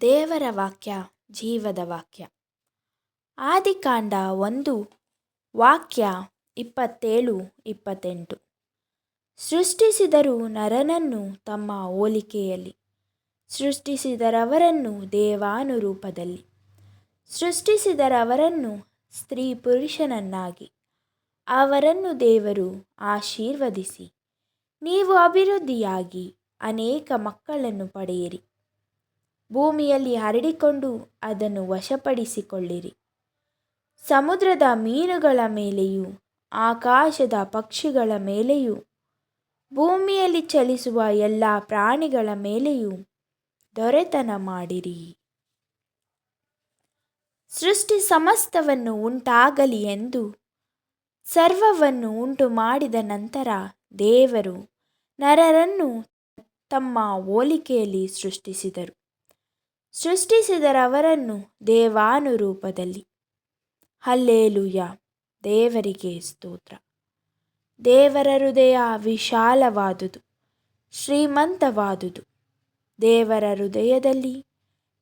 ದೇವರ ವಾಕ್ಯ ಜೀವದ ವಾಕ್ಯ. ಆದಿಕಾಂಡ 1 ವಾಕ್ಯ 27-28. ಸೃಷ್ಟಿಸಿದರು ನರನನ್ನು ತಮ್ಮ ಹೋಲಿಕೆಯಲ್ಲಿ, ಸೃಷ್ಟಿಸಿದರವರನ್ನು ದೇವಾನುರೂಪದಲ್ಲಿ, ಸೃಷ್ಟಿಸಿದರವರನ್ನು ಸ್ತ್ರೀ ಪುರುಷನನ್ನಾಗಿ. ಅವರನ್ನು ದೇವರು ಆಶೀರ್ವದಿಸಿ, ನೀವು ಅಭಿವೃದ್ಧಿಯಾಗಿ ಅನೇಕ ಮಕ್ಕಳನ್ನು ಪಡೆಯಿರಿ, ಭೂಮಿಯಲ್ಲಿ ಹರಡಿಕೊಂಡು ಅದನ್ನು ವಶಪಡಿಸಿಕೊಳ್ಳಿರಿ, ಸಮುದ್ರದ ಮೀನುಗಳ ಮೇಲೆಯೂ ಆಕಾಶದ ಪಕ್ಷಿಗಳ ಮೇಲೆಯೂ ಭೂಮಿಯಲ್ಲಿ ಚಲಿಸುವ ಎಲ್ಲ ಪ್ರಾಣಿಗಳ ಮೇಲೆಯೂ ದೊರೆತನ ಮಾಡಿರಿ. ಸೃಷ್ಟಿ ಸಮಸ್ತವನ್ನು ಉಂಟಾಗಲಿ ಎಂದು ಸರ್ವವನ್ನು ಉಂಟು ಮಾಡಿದ ನಂತರ ದೇವರು ನರರನ್ನು ತಮ್ಮ ಹೋಲಿಕೆಯಲ್ಲಿ ಸೃಷ್ಟಿಸಿದರು. ಸೃಷ್ಟಿಸಿದರವರನ್ನು ದೇವಾನುರೂಪದಲ್ಲಿ. ಹಲ್ಲೆಲೂಯಾ, ದೇವರಿಗೆ ಸ್ತೋತ್ರ. ದೇವರ ಹೃದಯ ವಿಶಾಲವಾದುದು, ಶ್ರೀಮಂತವಾದುದು. ದೇವರ ಹೃದಯದಲ್ಲಿ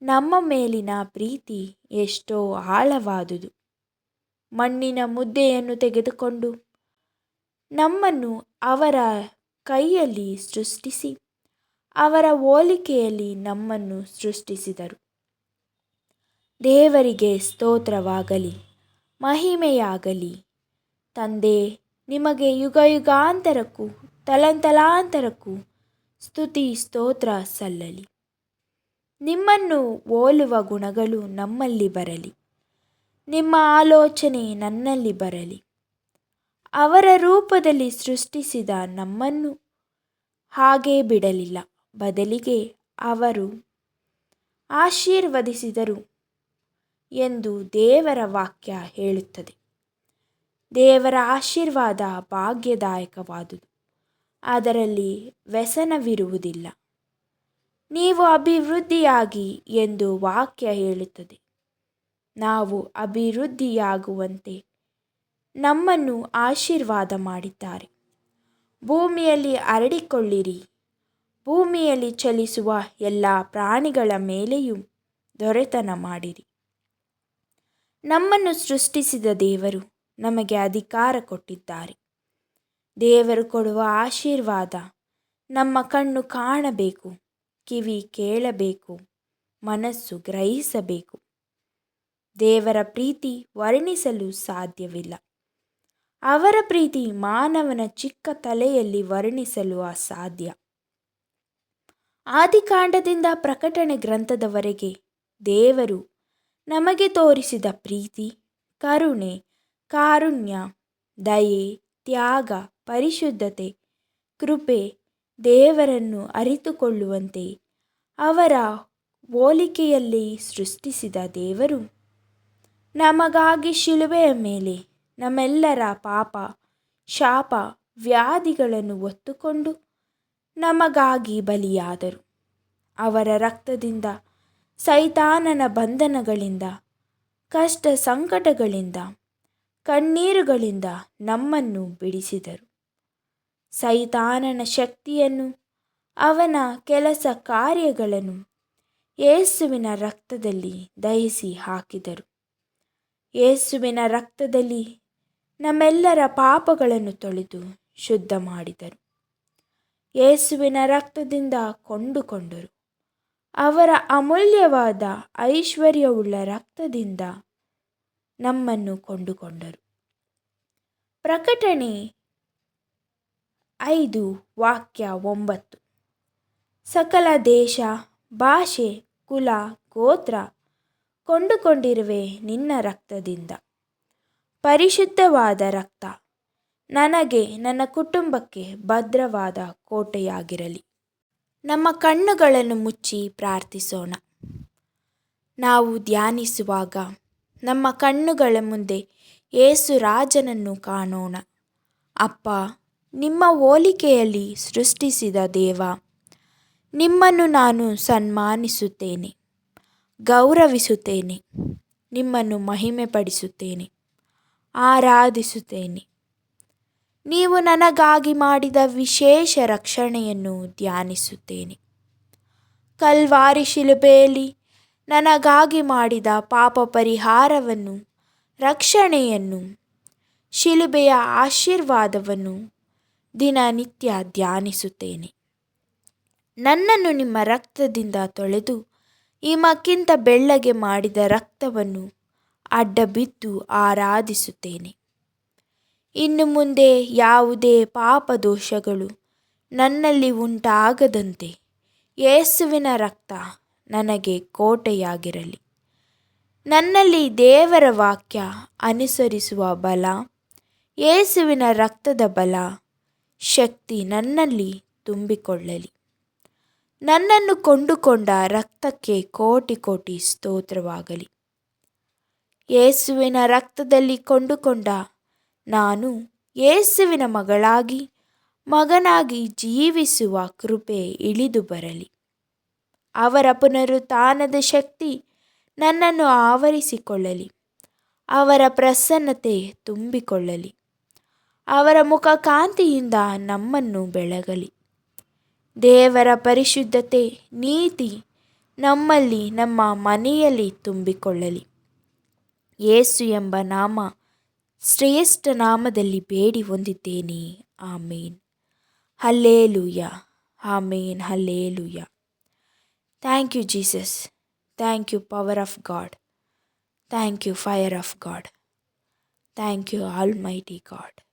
ನಮ್ಮ ಮೇಲಿನ ಪ್ರೀತಿ ಎಷ್ಟೋ ಆಳವಾದುದು. ಮಣ್ಣಿನ ಮುದ್ದೆಯನ್ನು ತೆಗೆದುಕೊಂಡು ನಮ್ಮನ್ನು ಅವರ ಕೈಯಲ್ಲಿ ಸೃಷ್ಟಿಸಿ ಅವರ ಹೋಲಿಕೆಯಲ್ಲಿ ನಮ್ಮನ್ನು ಸೃಷ್ಟಿಸಿದರು. ದೇವರಿಗೆ ಸ್ತೋತ್ರವಾಗಲಿ, ಮಹಿಮೆಯಾಗಲಿ. ತಂದೆ, ನಿಮಗೆ ಯುಗಯುಗಾಂತರಕ್ಕೂ ತಲಂತಲಾಂತರಕ್ಕೂ ಸ್ತುತಿ ಸ್ತೋತ್ರ ಸಲ್ಲಲಿ. ನಿಮ್ಮನ್ನು ಹೋಲುವ ಗುಣಗಳು ನಮ್ಮಲ್ಲಿ ಬರಲಿ, ನಿಮ್ಮ ಆಲೋಚನೆ ನನ್ನಲ್ಲಿ ಬರಲಿ. ಅವರ ರೂಪದಲ್ಲಿ ಸೃಷ್ಟಿಸಿದ ನಮ್ಮನ್ನು ಹಾಗೇ ಬಿಡಲಿಲ್ಲ, ಬದಲಿಗೆ ಅವರು ಆಶೀರ್ವದಿಸಿದರು ಎಂದು ದೇವರ ವಾಕ್ಯ ಹೇಳುತ್ತದೆ. ದೇವರ ಆಶೀರ್ವಾದ ಭಾಗ್ಯದಾಯಕವಾದುದು, ಅದರಲ್ಲಿ ವ್ಯಸನವಿರುವುದಿಲ್ಲ. ನೀವು ಅಭಿವೃದ್ಧಿಯಾಗಿ ಎಂದು ವಾಕ್ಯ ಹೇಳುತ್ತದೆ. ನಾವು ಅಭಿವೃದ್ಧಿಯಾಗುವಂತೆ ನಮ್ಮನ್ನು ಆಶೀರ್ವಾದ ಮಾಡಿದ್ದಾರೆ. ಭೂಮಿಯಲ್ಲಿ ಹರಡಿಕೊಳ್ಳಿರಿ, ಭೂಮಿಯಲ್ಲಿ ಚಲಿಸುವ ಎಲ್ಲ ಪ್ರಾಣಿಗಳ ಮೇಲೆಯೂ ದೊರೆತನ ಮಾಡಿರಿ. ನಮ್ಮನ್ನು ಸೃಷ್ಟಿಸಿದ ದೇವರು ನಮಗೆ ಅಧಿಕಾರ ಕೊಟ್ಟಿದ್ದಾರೆ. ದೇವರು ಕೊಡುವ ಆಶೀರ್ವಾದ ನಮ್ಮ ಕಣ್ಣು ಕಾಣಬೇಕು, ಕಿವಿ ಕೇಳಬೇಕು, ಮನಸ್ಸು ಗ್ರಹಿಸಬೇಕು. ದೇವರ ಪ್ರೀತಿ ವರ್ಣಿಸಲು ಸಾಧ್ಯವಿಲ್ಲ. ಅವರ ಪ್ರೀತಿ ಮಾನವನ ಚಿಕ್ಕ ತಲೆಯಲ್ಲಿ ವರ್ಣಿಸಲು ಅಸಾಧ್ಯ. ಆದಿಕಾಂಡದಿಂದ ಪ್ರಕಟಣೆ ಗ್ರಂಥದವರೆಗೆ ದೇವರು ನಮಗೆ ತೋರಿಸಿದ ಪ್ರೀತಿ, ಕರುಣೆ, ಕಾರುಣ್ಯ, ದಯೆ, ತ್ಯಾಗ, ಪರಿಶುದ್ಧತೆ, ಕೃಪೆ, ದೇವರನ್ನು ಅರಿತುಕೊಳ್ಳುವಂತೆ ಅವರ ಹೋಲಿಕೆಯಲ್ಲಿ ಸೃಷ್ಟಿಸಿದ ದೇವರು ನಮಗಾಗಿ ಶಿಲುಬೆಯ ಮೇಲೆ ನಮ್ಮೆಲ್ಲರ ಪಾಪ, ಶಾಪ, ವ್ಯಾಧಿಗಳನ್ನು ಹೊತ್ತುಕೊಂಡು ನಮಗಾಗಿ ಬಲಿಯಾದರು. ಅವರ ರಕ್ತದಿಂದ ಸೈತಾನನ ಬಂಧನಗಳಿಂದ, ಕಷ್ಟ ಸಂಕಟಗಳಿಂದ, ಕಣ್ಣೀರುಗಳಿಂದ ನಮ್ಮನ್ನು ಬಿಡಿಸಿದರು. ಸೈತಾನನ ಶಕ್ತಿಯನ್ನು, ಅವನ ಕೆಲಸ ಕಾರ್ಯಗಳನ್ನು ಯೇಸುವಿನ ರಕ್ತದಲ್ಲಿ ದಹಿಸಿ ಹಾಕಿದರು. ಯೇಸುವಿನ ರಕ್ತದಲ್ಲಿ ನಮ್ಮೆಲ್ಲರ ಪಾಪಗಳನ್ನು ತೊಳೆದು ಶುದ್ಧ ಮಾಡಿದರು. ಯೇಸುವಿನ ರಕ್ತದಿಂದ ಕೊಂಡುಕೊಂಡರು. ಅವರ ಅಮೂಲ್ಯವಾದ ಐಶ್ವರ್ಯವುಳ್ಳ ರಕ್ತದಿಂದ ನಮ್ಮನ್ನು ಕೊಂಡುಕೊಂಡರು. ಪ್ರಕಟಣೆ 5 ವಾಕ್ಯ 9. ಸಕಲ ದೇಶ, ಭಾಷೆ, ಕುಲ, ಗೋತ್ರ ಕೊಂಡುಕೊಂಡಿರುವೆ ನಿನ್ನ ರಕ್ತದಿಂದ. ಪರಿಶುದ್ಧವಾದ ರಕ್ತ ನನಗೆ, ನನ್ನ ಕುಟುಂಬಕ್ಕೆ ಭದ್ರವಾದ ಕೋಟೆಯಾಗಿರಲಿ. ನಮ್ಮ ಕಣ್ಣುಗಳನ್ನು ಮುಚ್ಚಿ ಪ್ರಾರ್ಥಿಸೋಣ. ನಾವು ಧ್ಯಾನಿಸುವಾಗ ನಮ್ಮ ಕಣ್ಣುಗಳ ಮುಂದೆ ಯೇಸು ರಾಜನನ್ನು ಕಾಣೋಣ. ಅಪ್ಪ, ನಿಮ್ಮ ಹೋಲಿಕೆಯಲ್ಲಿ ಸೃಷ್ಟಿಸಿದ ದೇವ, ನಿಮ್ಮನ್ನು ನಾನು ಸನ್ಮಾನಿಸುತ್ತೇನೆ, ಗೌರವಿಸುತ್ತೇನೆ, ನಿಮ್ಮನ್ನು ಮಹಿಮೆಪಡಿಸುತ್ತೇನೆ, ಆರಾಧಿಸುತ್ತೇನೆ. ನೀವು ನನಗಾಗಿ ಮಾಡಿದ ವಿಶೇಷ ರಕ್ಷಣೆಯನ್ನು ಧ್ಯಾನಿಸುತ್ತೇನೆ. ಕಲ್ವಾರಿ ಶಿಲುಬೆಯಲ್ಲಿ ನನಗಾಗಿ ಮಾಡಿದ ಪಾಪ ಪರಿಹಾರವನ್ನು, ರಕ್ಷಣೆಯನ್ನು, ಶಿಲುಬೆಯ ಆಶೀರ್ವಾದವನ್ನು ದಿನನಿತ್ಯ ಧ್ಯಾನಿಸುತ್ತೇನೆ. ನನ್ನನ್ನು ನಿಮ್ಮ ರಕ್ತದಿಂದ ತೊಳೆದು ಹಿಮಕ್ಕಿಂತ ಬೆಳ್ಳಗೆ ಮಾಡಿದ ರಕ್ತವನ್ನು ಅಡ್ಡಬಿದ್ದು ಆರಾಧಿಸುತ್ತೇನೆ. ಇನ್ನು ಮುಂದೆ ಯಾವುದೇ ಪಾಪ ದೋಷಗಳು ನನ್ನಲ್ಲಿ ಉಂಟಾಗದಂತೆ ಯೇಸುವಿನ ರಕ್ತ ನನಗೆ ಕೋಟೆಯಾಗಿರಲಿ. ನನ್ನಲ್ಲಿ ದೇವರ ವಾಕ್ಯ ಅನುಸರಿಸುವ ಬಲ, ಯೇಸುವಿನ ರಕ್ತದ ಬಲ, ಶಕ್ತಿ ನನ್ನಲ್ಲಿ ತುಂಬಿಕೊಳ್ಳಲಿ. ನನ್ನನ್ನು ಕೊಂಡುಕೊಂಡ ರಕ್ತಕ್ಕೆ ಕೋಟಿ ಕೋಟಿ ಸ್ತೋತ್ರವಾಗಲಿ. ಯೇಸುವಿನ ರಕ್ತದಲ್ಲಿ ಕೊಂಡುಕೊಂಡ ನಾನು ಯೇಸುವಿನ ಮಗನಾಗಿ ಜೀವಿಸುವ ಕೃಪೆ ಇಳಿದು ಬರಲಿ. ಅವರ ಪುನರುತ್ಥಾನದ ಶಕ್ತಿ ನನ್ನನ್ನು ಆವರಿಸಿಕೊಳ್ಳಲಿ. ಅವರ ಪ್ರಸನ್ನತೆ ತುಂಬಿಕೊಳ್ಳಲಿ. ಅವರ ಮುಖಕಾಂತಿಯಿಂದ ನಮ್ಮನ್ನು ಬೆಳಗಲಿ. ದೇವರ ಪರಿಶುದ್ಧತೆ, ನೀತಿ ನಮ್ಮಲ್ಲಿ, ನಮ್ಮ ಮನೆಯಲ್ಲಿ ತುಂಬಿಕೊಳ್ಳಲಿ. ಯೇಸು ಎಂಬ ನಾಮ, ಶ್ರೇಷ್ಠ ನಾಮದಲ್ಲಿ ಬೇಡಿ ಹೊಂದಿದ್ದೇನೆ. Amen. Hallelujah. Amen. Hallelujah. Thank you Jesus. Thank you power of God. Thank you fire of God. Thank you almighty god.